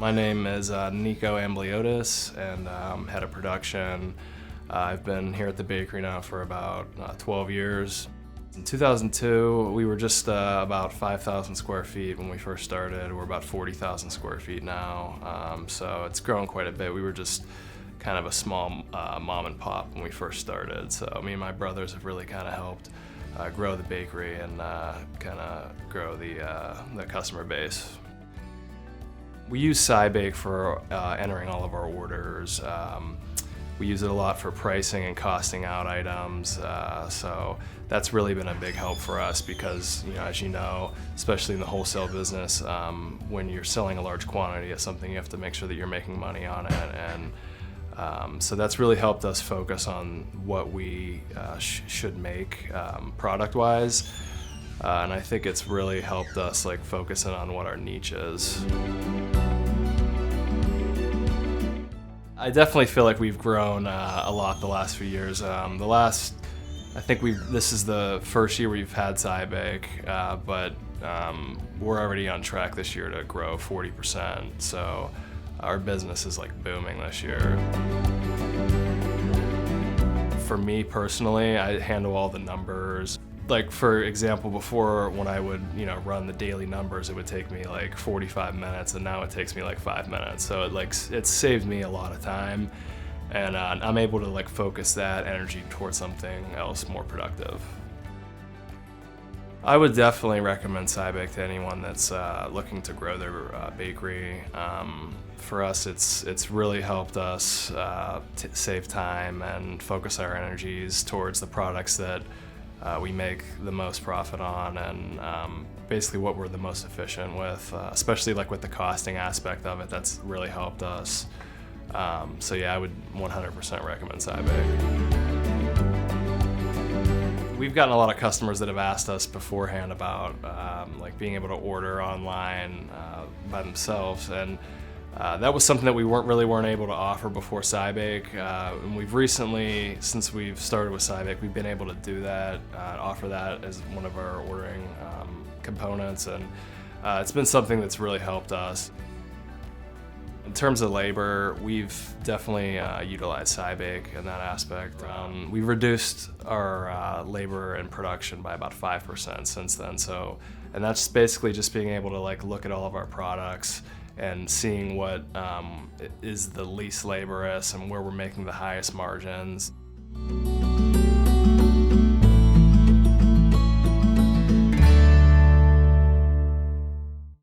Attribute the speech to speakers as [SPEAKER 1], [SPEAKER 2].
[SPEAKER 1] My name is Niko Ambeliotis, and I'm head of production. I've been here at the bakery now for about 12 years. In 2002, we were just about 5,000 square feet when we first started. We're about 40,000 square feet now, so it's grown quite a bit. We were just kind of a small mom and pop when we first started, so me and my brothers have really kind of helped grow the bakery and kind of grow the customer base. We use Cybake for entering all of our orders. We use it a lot for pricing and costing out items, so that's really been a big help for us because, as you know, especially in the wholesale business, when you're selling a large quantity of something, you have to make sure that you're making money on it, and so that's really helped us focus on what we should make product-wise, and I think it's really helped us focus in on what our niche is. I definitely feel like we've grown a lot the last few years. I think this is the first year we've had Cybake, but we're already on track this year to grow 40%. So our business is booming this year. For me personally, I handle all the numbers. For example, before when I would run the daily numbers, it would take me 45 minutes, and now it takes me 5 minutes. So it saved me a lot of time, and I'm able to focus that energy towards something else more productive. I would definitely recommend Cybake to anyone that's looking to grow their bakery. For us, it's really helped us save time and focus our energies towards the products that we make the most profit on, and basically what we're the most efficient with, especially with the costing aspect of it. That's really helped us. So yeah, I would 100% recommend Cybake. We've gotten a lot of customers that have asked us beforehand about being able to order online by themselves, and that was something that we weren't able to offer before Cybake, and we've recently, since we've started with Cybake, we've been able to do that, offer that as one of our ordering components, and it's been something that's really helped us. In terms of labor, we've definitely utilized Cybake in that aspect. We've reduced our labor and production by about 5% since then, and that's basically just being able to look at all of our products and seeing what is the least laborious and where we're making the highest margins.